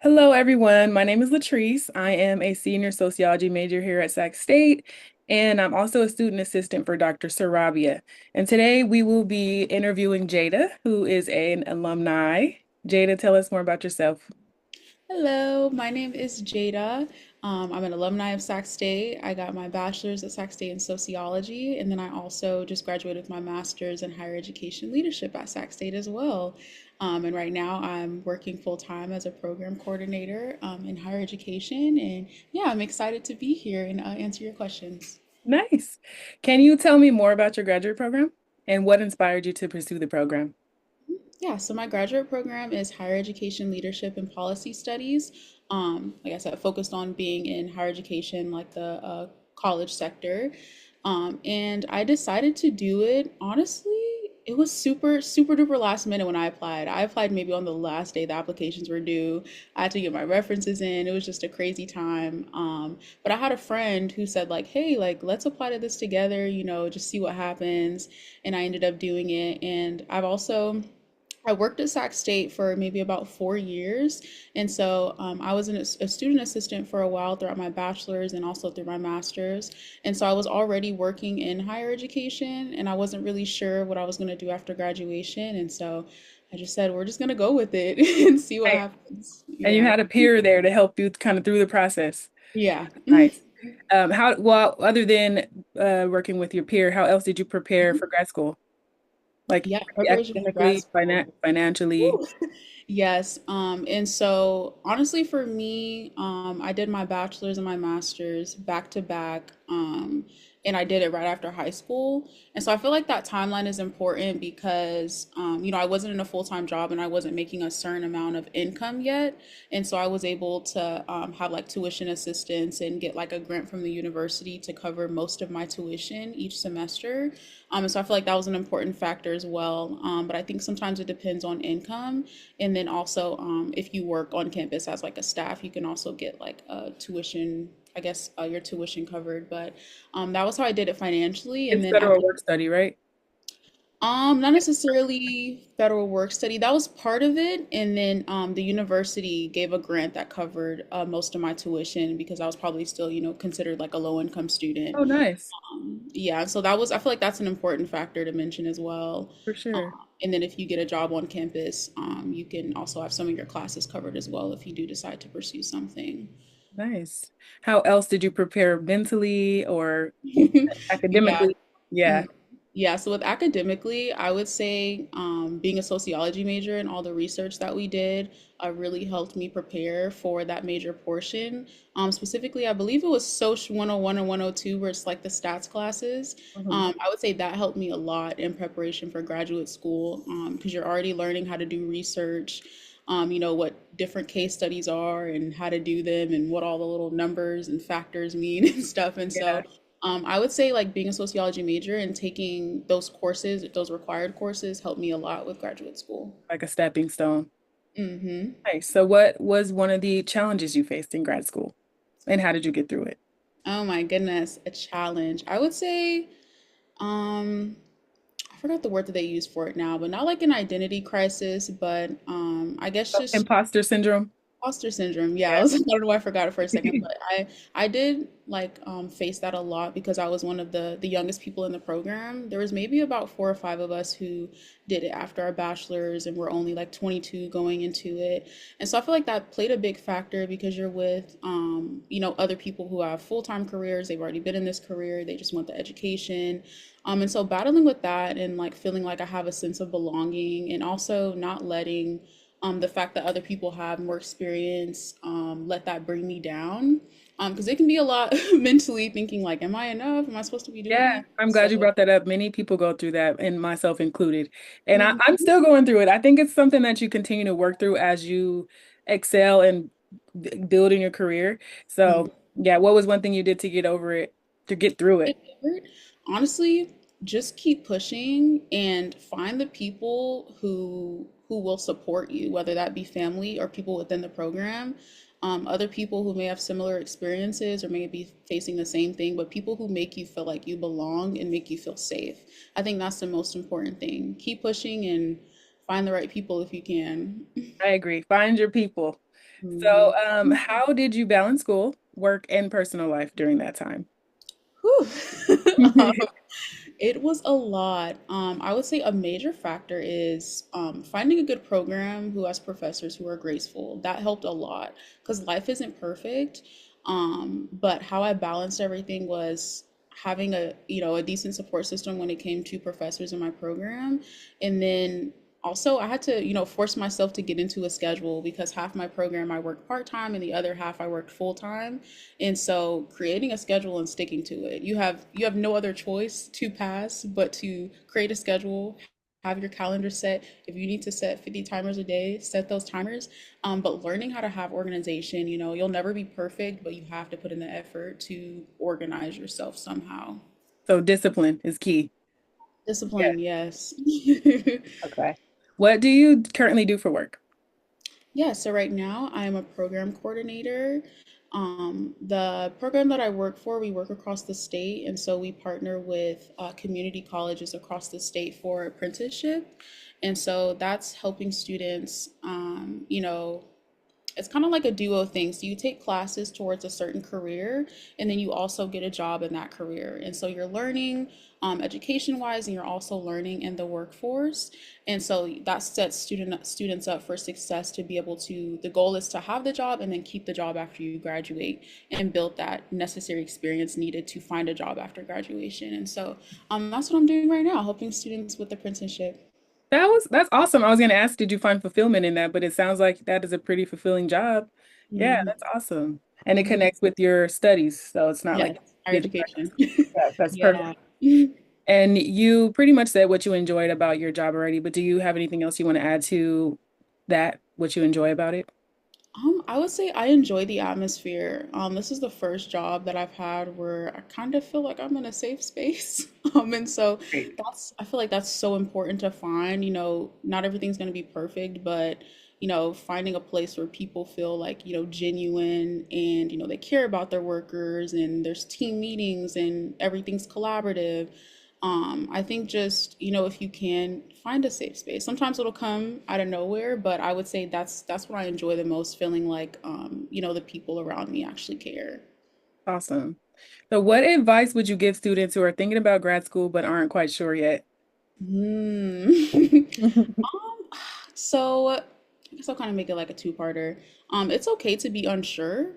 Hello, everyone. My name is Latrice. I am a senior sociology major here at Sac State, and I'm also a student assistant for Dr. Sarabia. And today we will be interviewing Jada, who is an alumni. Jada, tell us more about yourself. Hello, my name is Jada. I'm an alumni of Sac State. I got my bachelor's at Sac State in sociology, and then I also just graduated with my master's in higher education leadership at Sac State as well. And right now I'm working full time as a program coordinator in higher education. And yeah, I'm excited to be here and answer your questions. Nice. Can you tell me more about your graduate program and what inspired you to pursue the program? Yeah, so my graduate program is higher education leadership and policy studies. Like I said, focused on being in higher education, like the college sector. And I decided to do it. Honestly, it was super duper last minute when I applied. I applied maybe on the last day the applications were due. I had to get my references in. It was just a crazy time. But I had a friend who said like, "Hey, like let's apply to this together. Just see what happens." And I ended up doing it. And I worked at Sac State for maybe about 4 years. And so I was a student assistant for a while throughout my bachelor's and also through my master's. And so I was already working in higher education and I wasn't really sure what I was going to do after graduation. And so I just said, we're just going to go with it and see what Nice. happens. And you Yeah. had a peer there to help you kind of through the process. Yeah. Nice. Well, other than working with your peer, how else did you prepare for grad school? Like Yeah, preparation for grad academically, school. financially. Woo. Yes. And so honestly for me, I did my bachelor's and my master's back to back. And I did it right after high school. And so I feel like that timeline is important because I wasn't in a full-time job and I wasn't making a certain amount of income yet. And so I was able to have like tuition assistance and get like a grant from the university to cover most of my tuition each semester. And so I feel like that was an important factor as well. But I think sometimes it depends on income. And then also, if you work on campus as like a staff, you can also get like a tuition, I guess, your tuition covered. But that was how I did it financially. And It's then federal after work study, right? not necessarily federal work study. That was part of it, and then the university gave a grant that covered most of my tuition because I was probably still, considered like a low income student. Oh, nice. Yeah, so that was, I feel like that's an important factor to mention as well. For sure. And then if you get a job on campus, you can also have some of your classes covered as well if you do decide to pursue something. Nice. How else did you prepare mentally or Yeah. academically? Yeah. Mm. Yeah, so with academically, I would say being a sociology major and all the research that we did really helped me prepare for that major portion. Specifically, I believe it was Soc 101 or 102, where it's like the stats classes. Mhm. I would say that helped me a lot in preparation for graduate school because you're already learning how to do research, what different case studies are and how to do them and what all the little numbers and factors mean and stuff. And Yeah, so I would say like being a sociology major and taking those courses, those required courses, helped me a lot with graduate school. like a stepping stone. Hmm. Nice. So what was one of the challenges you faced in grad school and how did you get through it? Oh my goodness, a challenge. I would say, um, I forgot the word that they use for it now, but not like an identity crisis, but I guess just Imposter syndrome? imposter syndrome. Yeah, I Yeah. was, I don't know why I forgot it for a second, but I did like face that a lot because I was one of the youngest people in the program. There was maybe about 4 or 5 of us who did it after our bachelor's and we're only like 22 going into it. And so I feel like that played a big factor because you're with other people who have full-time careers, they've already been in this career, they just want the education. And so battling with that and like feeling like I have a sense of belonging and also not letting the fact that other people have more experience, let that bring me down. Because it can be a lot mentally thinking like, am I enough? Am I supposed to be doing Yeah, this? I'm glad you So, brought that up. Many people go through that, and myself included. And I'm mhm. still going through it. I think it's something that you continue to work through as you excel and build in your career. So, yeah, what was one thing you did to get over it, to get through it? Get over it. Honestly, just keep pushing and find the people who will support you, whether that be family or people within the program, other people who may have similar experiences or may be facing the same thing, but people who make you feel like you belong and make you feel safe. I think that's the most important thing. Keep pushing and find the right people if you can. I agree. Find your people. So, Mhm. how did you balance school, work, and personal life during that time? Whew. It was a lot. I would say a major factor is finding a good program who has professors who are graceful. That helped a lot because life isn't perfect. But how I balanced everything was having a decent support system when it came to professors in my program, and then also I had to force myself to get into a schedule because half my program I worked part time and the other half I worked full time. And so creating a schedule and sticking to it. You have no other choice to pass but to create a schedule, have your calendar set. If you need to set 50 timers a day, set those timers. But learning how to have organization, you'll never be perfect, but you have to put in the effort to organize yourself somehow. So, discipline is key. Yeah. Discipline, yes. Okay. What do you currently do for work? Yeah, so right now I am a program coordinator. The program that I work for, we work across the state, and so we partner with community colleges across the state for apprenticeship. And so that's helping students, it's kind of like a duo thing. So you take classes towards a certain career, and then you also get a job in that career. And so you're learning education wise, and you're also learning in the workforce. And so that sets students up for success to be able to. The goal is to have the job and then keep the job after you graduate, and build that necessary experience needed to find a job after graduation. And so that's what I'm doing right now, helping students with apprenticeship. That's awesome. I was going to ask, did you find fulfillment in that? But it sounds like that is a pretty fulfilling job. Yeah, Mhm. that's awesome. And it connects with your studies, so it's not like Yes, higher getting back to education. school. Yeah, that's perfect. Yeah. And you pretty much said what you enjoyed about your job already, but do you have anything else you want to add to that, what you enjoy about it? I would say I enjoy the atmosphere. This is the first job that I've had where I kind of feel like I'm in a safe space. And so Great. I feel like that's so important to find. Not everything's going to be perfect, but finding a place where people feel like, genuine, and, they care about their workers, and there's team meetings and everything's collaborative. I think just, if you can find a safe space. Sometimes it'll come out of nowhere, but I would say that's what I enjoy the most, feeling like the people around me actually care. Awesome. So what advice would you give students who are thinking about grad school but aren't quite sure yet? Hmm. So I guess I'll kind of make it like a two-parter. It's okay to be unsure.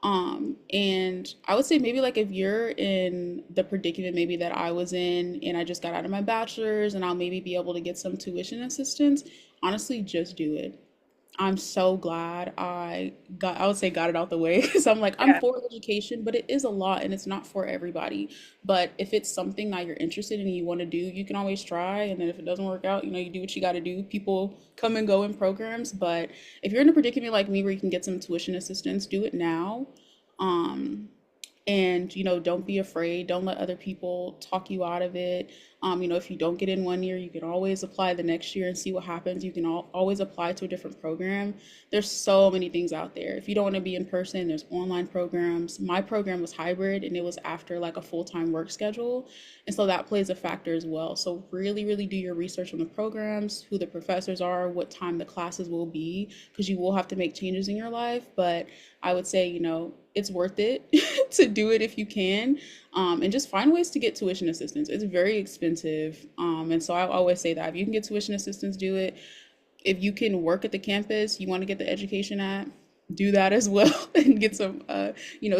And I would say maybe like if you're in the predicament maybe that I was in, and I just got out of my bachelor's and I'll maybe be able to get some tuition assistance, honestly, just do it. I'm so glad I would say got it out the way because I'm like, I'm Yeah, for education, but it is a lot and it's not for everybody. But if it's something that you're interested in and you want to do, you can always try. And then if it doesn't work out, you do what you got to do. People come and go in programs. But if you're in a predicament like me where you can get some tuition assistance, do it now. Um, and don't be afraid, don't let other people talk you out of it. If you don't get in one year, you can always apply the next year and see what happens. You can always apply to a different program. There's so many things out there. If you don't want to be in person, there's online programs. My program was hybrid and it was after like a full-time work schedule, and so that plays a factor as well. So really, really do your research on the programs, who the professors are, what time the classes will be, because you will have to make changes in your life. But I would say, it's worth it to do it if you can. And just find ways to get tuition assistance. It's very expensive. And so I always say that if you can get tuition assistance, do it. If you can work at the campus, you want to get the education at, do that as well and get some,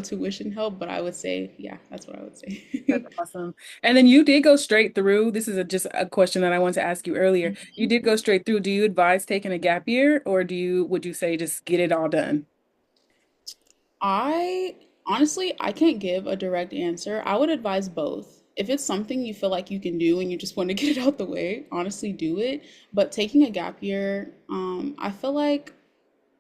tuition help. But I would say, yeah, that's what I would that's say. awesome. And then you did go straight through. This is just a question that I wanted to ask you earlier. You did go straight through. Do you advise taking a gap year, or would you say just get it all done? I honestly, I can't give a direct answer. I would advise both. If it's something you feel like you can do and you just want to get it out the way, honestly do it. But taking a gap year, I feel like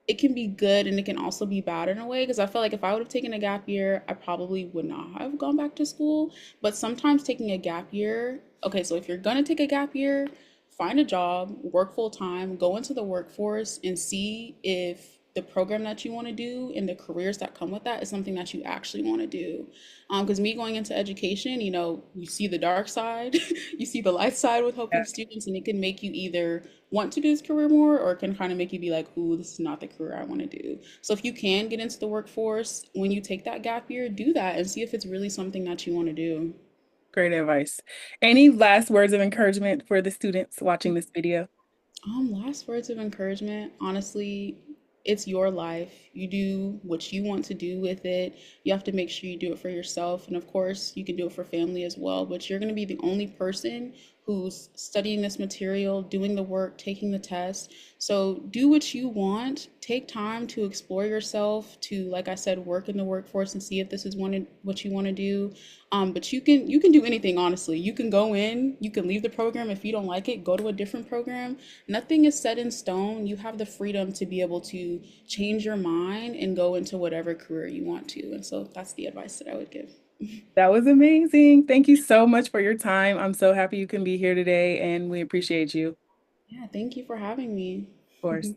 it can be good and it can also be bad in a way, because I feel like if I would have taken a gap year, I probably would not have gone back to school. But sometimes taking a gap year, okay, so if you're gonna take a gap year, find a job, work full time, go into the workforce and see if the program that you want to do and the careers that come with that is something that you actually want to do. Because me going into education, you see the dark side, you see the light side with Yeah, helping students, and it can make you either want to do this career more or it can kind of make you be like, ooh, this is not the career I want to do. So if you can get into the workforce when you take that gap year, do that and see if it's really something that you want to do. great advice. Any last words of encouragement for the students watching this video? Last words of encouragement. Honestly, it's your life. You do what you want to do with it. You have to make sure you do it for yourself. And of course, you can do it for family as well. But you're going to be the only person who's studying this material, doing the work, taking the test. So do what you want. Take time to explore yourself, to, like I said, work in the workforce and see if this is what you want to do. But you can do anything, honestly. You can go in, you can leave the program if you don't like it, go to a different program. Nothing is set in stone. You have the freedom to be able to change your mind and go into whatever career you want to. And so that's the advice that I would give. That was amazing. Thank you so much for your time. I'm so happy you can be here today, and we appreciate you, of Yeah, thank you for having me. course.